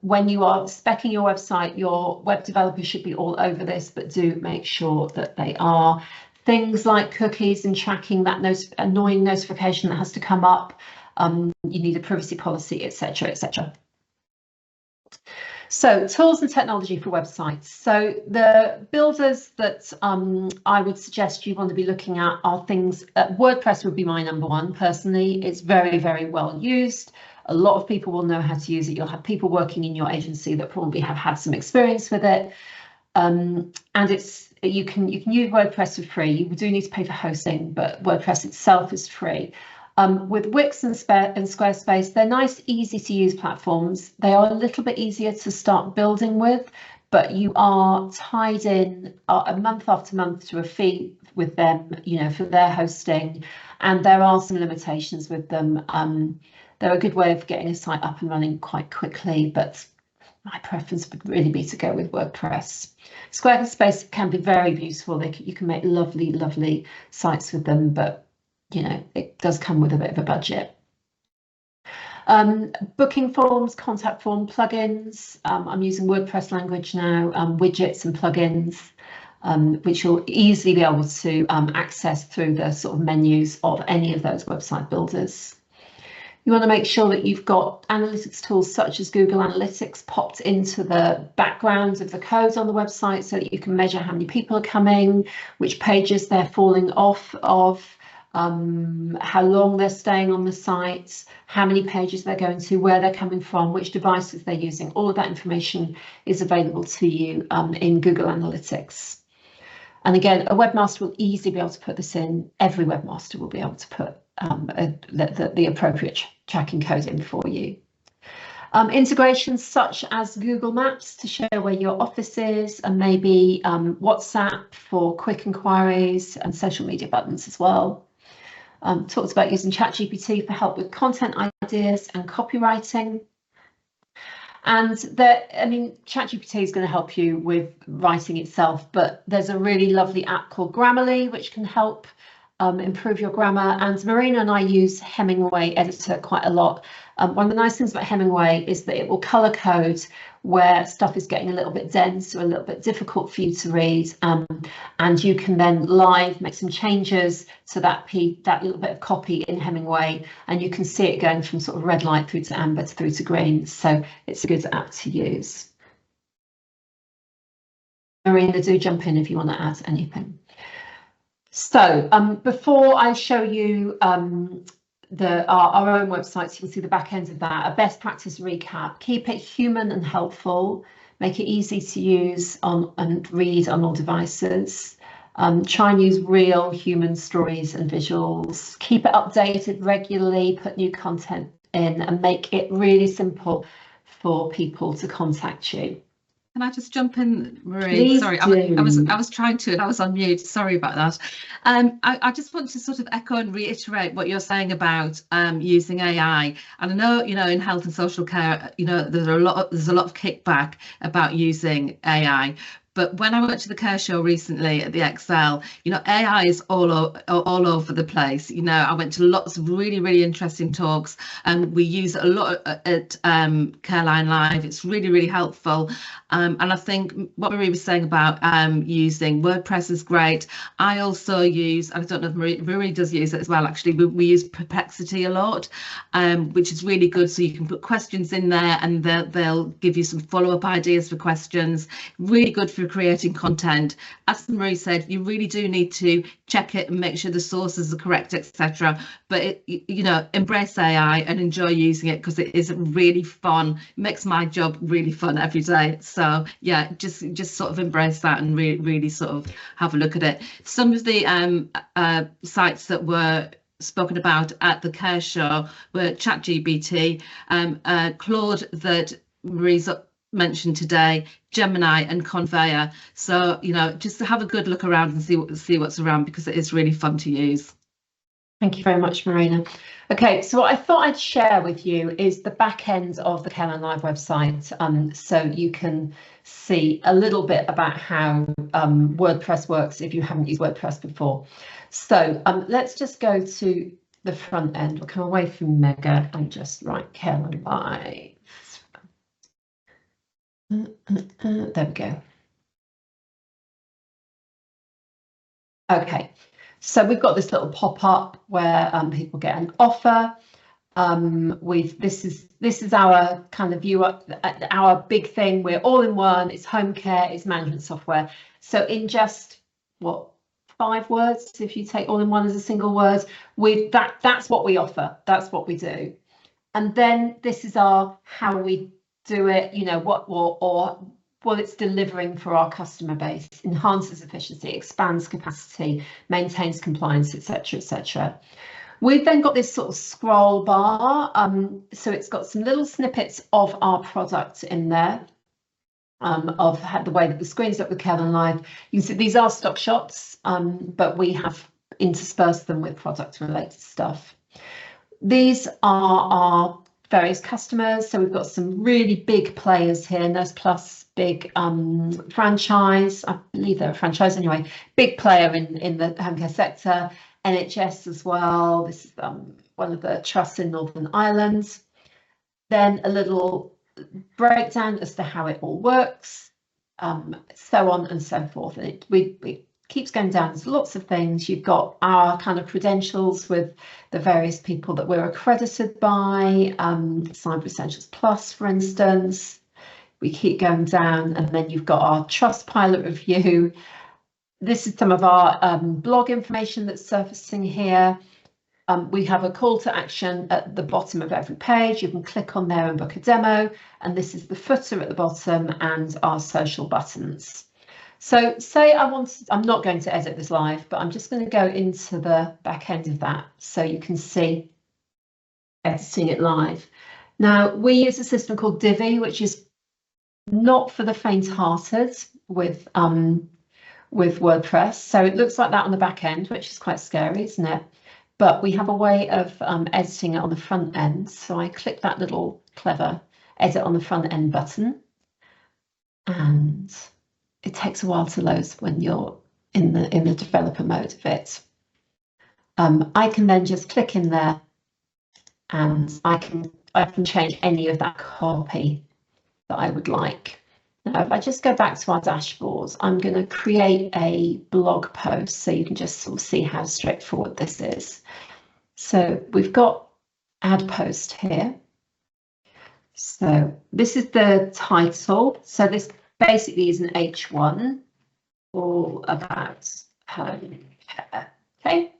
Speaker 1: When you are speccing your website, your web developers should be all over this, but do make sure that they are. Things like cookies and tracking, that annoying notification that has to come up. You need a privacy policy, etc., etc. So tools and technology for websites. So the builders that I would suggest you want to be looking at are things, WordPress would be my number one personally. It's very, very well used. A lot of people will know how to use it. You'll have people working in your agency that probably have had some experience with it. And you can use WordPress for free. You do need to pay for hosting, but WordPress itself is free. With Wix and Squarespace, they're nice, easy to use platforms. They are a little bit easier to start building with, but you are tied in a month after month to a fee with them, you know, for their hosting, and there are some limitations with them. They're a good way of getting a site up and running quite quickly, but my preference would really be to go with WordPress. Squarespace can be very beautiful. You can make lovely, lovely sites with them, but you know, it does come with a bit of a budget. Booking forms, contact form, plugins. I'm using WordPress language now, widgets and plugins, which you'll easily be able to access through the sort of menus of any of those website builders. You want to make sure that you've got analytics tools such as Google Analytics popped into the background of the code on the website so that you can measure how many people are coming, which pages they're falling off of, how long they're staying on the site, how many pages they're going to, where they're coming from, which devices they're using. All of that information is available to you in Google Analytics. And again, a webmaster will easily be able to put this in. Every webmaster will be able to put the appropriate tracking code in for you. Integrations such as Google Maps to show where your office is, and maybe WhatsApp for quick inquiries, and social media buttons as well. Talked about using ChatGPT for help with content ideas and copywriting. And I mean, ChatGPT is going to help you with writing itself, but there's a really lovely app called Grammarly, which can help improve your grammar. And Marina and I use Hemingway Editor quite a lot. One of the nice things about Hemingway is that it will color code where stuff is getting a little bit dense or a little bit difficult for you to read, and you can then live make some changes to that little bit of copy in Hemingway, and you can see it going from sort of red light through to amber through to green. So it's a good app to use. Marina, do jump in if you want to add anything. So before I show you our own websites, you can see the back end of that. A best practice recap: keep it human and helpful, make it easy to use and read on all devices. Try and use real human stories and visuals. Keep it updated regularly, put new content in, and make it really simple for people to contact you.
Speaker 2: Can I just jump in, Marie?
Speaker 1: Please
Speaker 2: Sorry,
Speaker 1: do.
Speaker 2: I was trying to, and I was on mute. Sorry about that. I just want to sort of echo and reiterate what you're saying about using AI. And I know, you know, in health and social care, you know, there's a lot of kickback about using AI. But when I went to the Care Show recently at the Excel, you know, AI is all over the place. You know, I went to lots of really, really interesting talks, and we use it a lot at CareLineLive. It's really, really helpful. And I think what Marie was saying about using WordPress is great. I also use, I don't know if Marie does use it as well, actually, we use Perplexity a lot, which is really good. So you can put questions in there and they'll give you some follow-up ideas for questions. Really good for creating content. As Marie said, you really do need to check it and make sure the sources are correct, etc. But you know, embrace AI and enjoy using it, because it is really fun. It makes my job really fun every day. So yeah, just sort of embrace that and really sort of have a look at it. Some of the sites that were spoken about at the Care Show were ChatGPT, Claude that Marie's mentioned today, Gemini and Conveyor. So, you know, just to have a good look around and see what's around, because it is really fun to use.
Speaker 1: Thank you very much, Marina. Okay, so what I thought I'd share with you is the back end of the CareLineLive website, so you can see a little bit about how WordPress works if you haven't used WordPress before. So let's just go to the front end. We'll come away from Mega and just write CareLineLive. There we go. Okay, so we've got this little pop-up where people get an offer. This is our kind of view, our big thing. We're all in one. It's home care, it's management software. So in just what, 5 words, if you take all in one as a single word, that's what we offer. That's what we do. And then this is our how we do it. You know, what it's delivering for our customer base: enhances efficiency, expands capacity, maintains compliance, etc., etc. We've then got this sort of scroll bar. So it's got some little snippets of our product in there, of the way that the screens look with CareLineLive. You can see these are stock shots, but we have interspersed them with product related stuff. These are our various customers. So we've got some really big players here. Nurse Plus, big franchise. I believe they're a franchise anyway. Big player in the home care sector. NHS as well. This is one of the trusts in Northern Ireland. Then a little breakdown as to how it all works, so on and so forth. And it keeps going down. There's lots of things. You've got our kind of credentials with the various people that we're accredited by, Cyber Essentials Plus, for instance. We keep going down, and then you've got our Trustpilot review. This is some of our blog information that's surfacing here. We have a call to action at the bottom of every page. You can click on there and book a demo. And this is the footer at the bottom and our social buttons. So say I'm not going to edit this live, but I'm just going to go into the back end of that so you can see editing it live. Now, we use a system called Divi, which is not for the faint-hearted with WordPress. So it looks like that on the back end, which is quite scary, isn't it? But we have a way of editing it on the front end. So I click that little clever edit on the front end button, and it takes a while to load when you're in the developer mode of it. I can then just click in there, and I can change any of that copy that I would like. Now, if I just go back to our dashboards, I'm going to create a blog post so you can just sort of see how straightforward this is. So we've got add post here. So this is the title. So this basically is an H1 all about home care. Okay,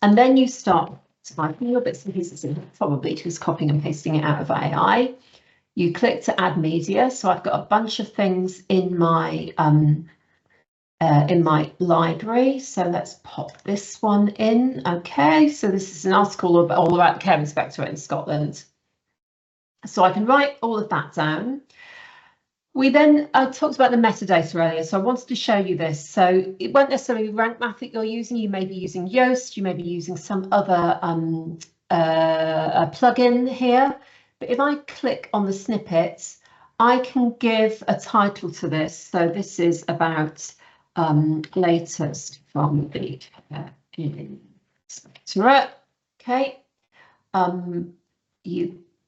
Speaker 1: and then you start typing your bits and pieces in, probably just copying and pasting it out of AI. You click to add media. So I've got a bunch of things in my library. So let's pop this one in. Okay, so this is an article all about the care inspectorate in Scotland. So I can write all of that down. We then talked about the metadata earlier, so I wanted to show you this. So it won't necessarily be rank math that you're using. You may be using Yoast, you may be using some other plugin here. But if I click on the snippets, I can give a title to this. So this is about latest from the inspectorate. Okay.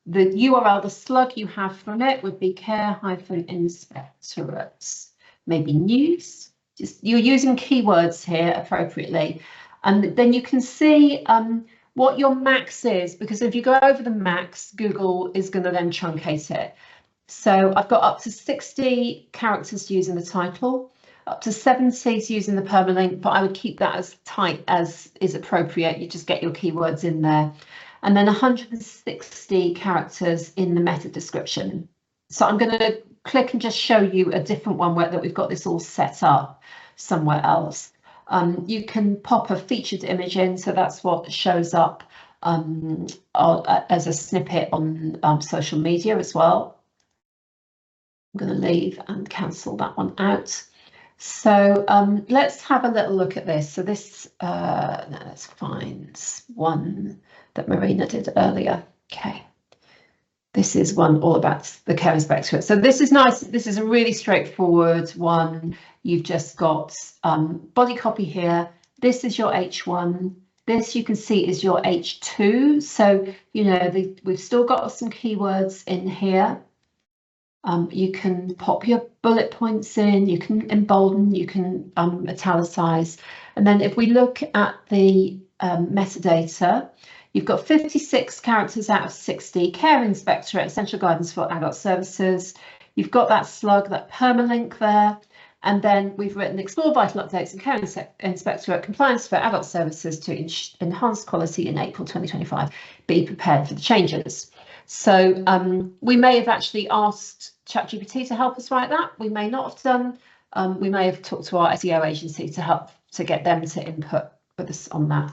Speaker 1: The URL, the slug you have from it would be care-inspectorates, maybe news. Just you're using keywords here appropriately, and then you can see what your max is, because if you go over the max, Google is going to then truncate it. So I've got up to 60 characters to use in the title, up to 70 to use in the permalink, but I would keep that as tight as is appropriate. You just get your keywords in there. And then 160 characters in the meta description. So I'm going to click and just show you a different one where that we've got this all set up somewhere else. You can pop a featured image in, so that's what shows up as a snippet on social media as well. I'm going to leave and cancel that one out. So let's have a little look at this. So this, no, let's find one that Marina did earlier. Okay, this is one all about the care inspectorate. So this is nice. This is a really straightforward one. You've just got body copy here. This is your H1. This you can see is your H2. So, you know, we've still got some keywords in here. You can pop your bullet points in, you can embolden, you can italicize. And then if we look at the metadata, you've got 56 characters out of 60, care inspectorate, essential guidance for adult services. You've got that slug, that permalink there. And then we've written explore vital updates and care inspectorate compliance for adult services to enhance quality in April 2025. Be prepared for the changes. So we may have actually asked ChatGPT to help us write that. We may not have done. We may have talked to our SEO agency to help to get them to input with us on that.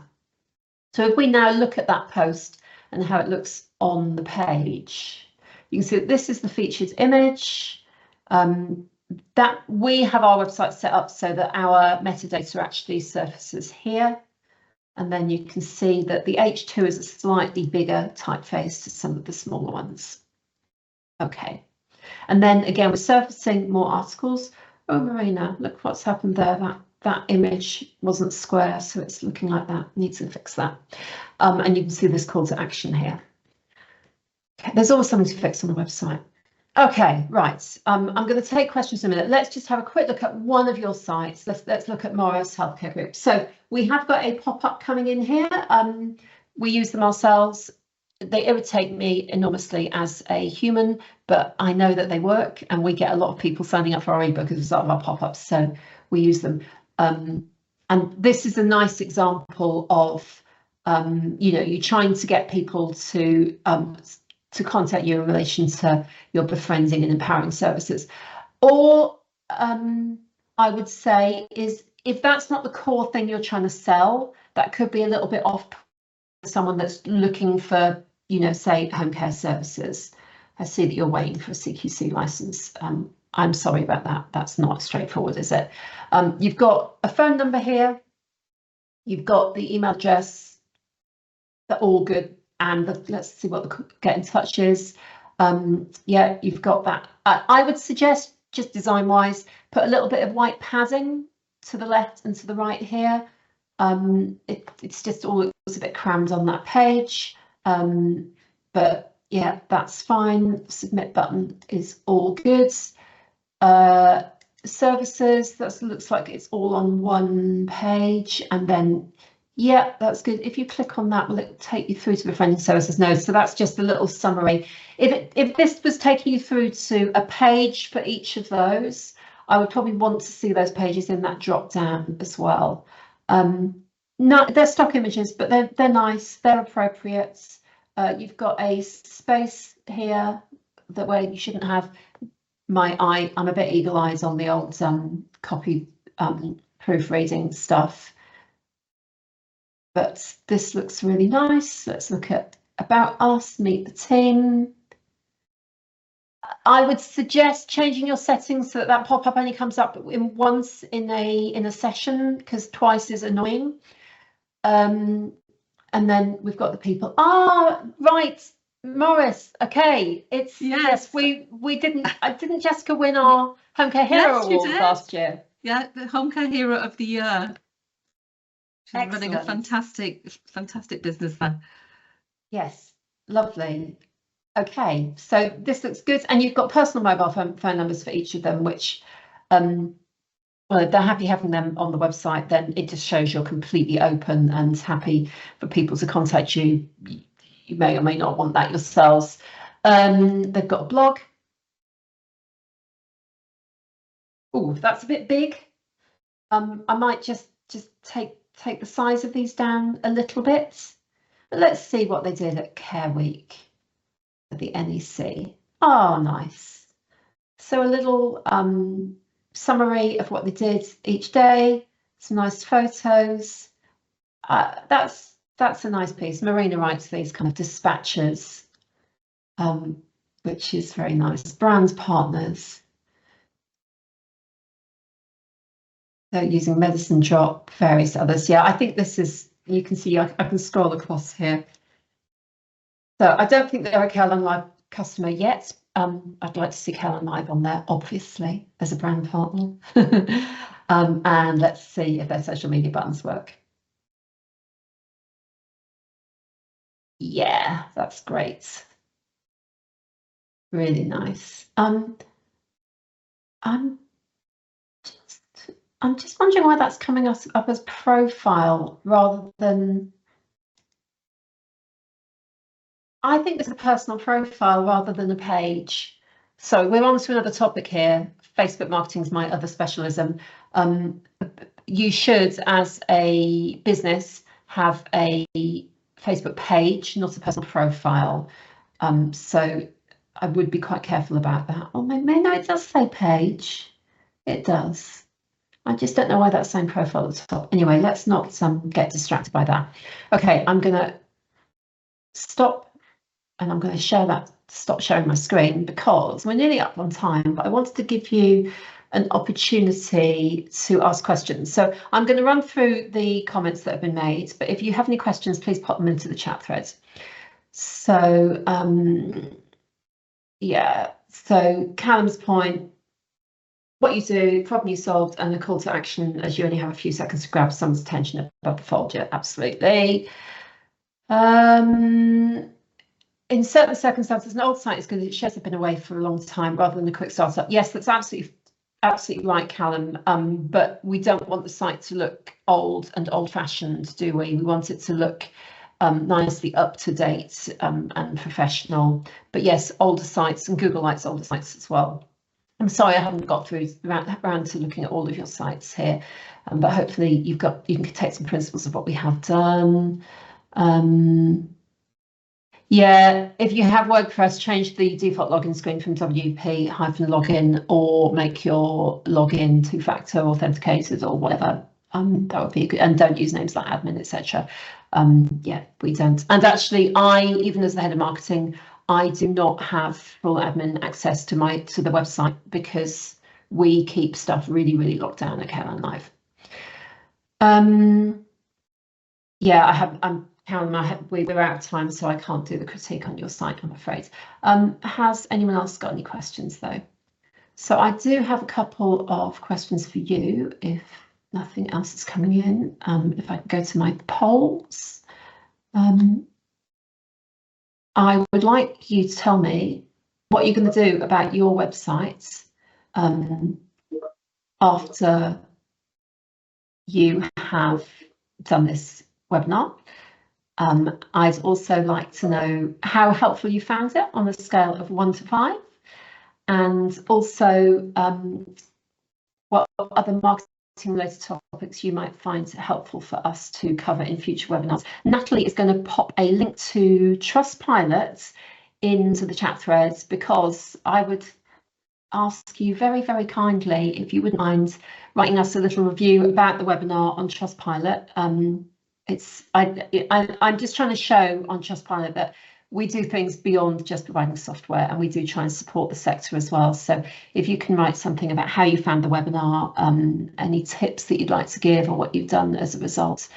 Speaker 1: So if we now look at that post and how it looks on the page, you can see that this is the featured image. That we have our website set up so that our metadata actually surfaces here. And then you can see that the H2 is a slightly bigger typeface to some of the smaller ones. Okay. And then again, we're surfacing more articles. Oh, Marina, look what's happened there. That image wasn't square, so it's looking like that. Needs to fix that. And you can see this call to action here. Okay, there's always something to fix on the website. Okay, right. I'm going to take questions in a minute. Let's just have a quick look at one of your sites. Let's look at Morris Healthcare Group. So we have got a pop-up coming in here. We use them ourselves. They irritate me enormously as a human, but I know that they work, and we get a lot of people signing up for our ebook as a result of our pop-ups, so we use them. And this is a nice example of, you know, you're trying to get people to contact you in relation to your befriending and empowering services. Or I would say is, if that's not the core thing you're trying to sell, that could be a little bit off someone that's looking for, you know, say home care services. I see that you're waiting for a CQC license. I'm sorry about that. That's not straightforward, is it? You've got a phone number here. You've got the email address. They're all good. And let's see what the get in touch is. Yeah, you've got that. I would suggest, just design wise, put a little bit of white padding to the left and to the right here. It's just all a bit crammed on that page. But yeah, that's fine. Submit button is all good. Services, that looks like it's all on one page, and then yeah, that's good. If you click on that, will it take you through to the friendly services node? So that's just a little summary. If this was taking you through to a page for each of those, I would probably want to see those pages in that drop down as well. No, they're stock images, but they're nice, they're appropriate. You've got a space here that where you shouldn't have. I'm a bit eagle-eyed on the old copy proofreading stuff, but this looks really nice. Let's look at about us, meet the team. I would suggest changing your settings so that that pop-up only comes up once in a session, because twice is annoying. And then we've got the people. Ah, right. Morris, okay, it's yes, we didn't Jessica win our Homecare Hero Award last year?
Speaker 2: Yeah, the Homecare Hero of the Year. She's running a fantastic business there.
Speaker 1: Yes, lovely. Okay, so this looks good, and you've got personal mobile phone numbers for each of them, which well, if they're happy having them on the website, then it just shows you're completely open and happy for people to contact you. You may or may not want that yourselves. They've got a blog. Oh, that's a bit big. I might just take the size of these down a little bit. But let's see what they did at Care Week at the NEC. Oh, nice. So a little summary of what they did each day. Some nice photos. That's a nice piece. Marina writes these kind of dispatches, which is very nice. Brand partners. They're using Medicine Drop, various others. Yeah, I think this is, you can see I can scroll across here. So I don't think they're a CareLineLive customer yet. I'd like to see CareLineLive on there, obviously, as a brand partner. And let's see if their social media buttons work. Yeah, that's great. Really nice. I'm just wondering why that's coming up as profile rather than. I think this is a personal profile rather than a page. So we're on to another topic here. Facebook marketing is my other specialism. You should, as a business, have a Facebook page, not a personal profile. So I would be quite careful about that. Oh, no, it does say page. It does. I just don't know why that's same profile at the top. Anyway, let's not get distracted by that. Okay, I'm going to stop and I'm going to stop sharing my screen because we're nearly up on time, but I wanted to give you an opportunity to ask questions. So I'm going to run through the comments that have been made, but if you have any questions, please pop them into the chat thread. So yeah, so Callum's point, what you do, problem you solved, and a call to action as you only have a few seconds to grab someone's attention above the fold. Yeah, absolutely. In certain circumstances, an old site is good. It shows they've been away for a long time rather than a quick startup. Yes, that's absolutely right, Callum. But we don't want the site to look old and old-fashioned, do we? We want it to look nicely up to date and professional. But yes, older sites, and Google likes older sites as well. I'm sorry I haven't got around to looking at all of your sites here, but hopefully you can take some principles of what we have done. Yeah, if you have WordPress, change the default login screen from WP-login or make your login two-factor authenticated or whatever. That would be good. And don't use names like admin, etc. Yeah, we don't. And actually, even as the head of marketing, I do not have full admin access to the website because we keep stuff really, really locked down at CareLineLive. Yeah, Karen, we're out of time, so I can't do the critique on your site, I'm afraid. Has anyone else got any questions, though? So I do have a couple of questions for you, if nothing else is coming in. If I can go to my polls. I would like you to tell me what you're going to do about your website after you have done this webinar. I'd also like to know how helpful you found it on a scale of 1 to 5, and also what other marketing related topics you might find helpful for us to cover in future webinars. Natalie is going to pop a link to Trustpilot into the chat threads, because I would ask you very, very kindly if you wouldn't mind writing us a little review about the webinar on Trustpilot. I'm just trying to show on Trustpilot that we do things beyond just providing software, and we do try and support the sector as well. So if you can write something about how you found the webinar, any tips that you'd like to give, or what you've done as a result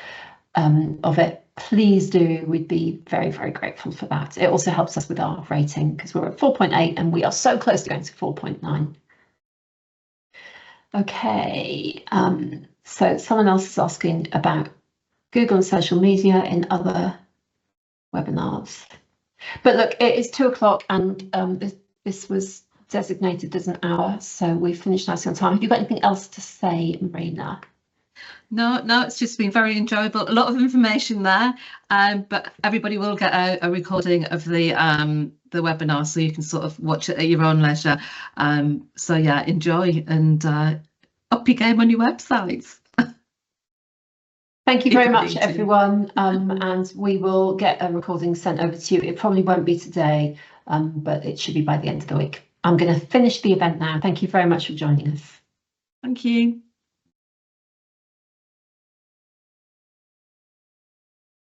Speaker 1: of it, please do. We'd be very, very grateful for that. It also helps us with our rating, because we're at 4.8 and we are so close to going to 4.9. Okay, so someone else is asking about Google and social media in other webinars. But look, it is 2 o'clock, and this was designated as an hour, so we've finished nicely on time. Have you got anything else to say, Marina?
Speaker 2: No, it's just been very enjoyable. A lot of information there, but everybody will get a recording of the webinar, so you can sort of watch it at your own leisure. So yeah, enjoy and up your game on your websites.
Speaker 1: Thank you very much, everyone, and we will get a recording sent over to you. It probably won't be today, but it should be by the end of the week. I'm going to finish the event now. Thank you very much for joining us.
Speaker 2: Thank you.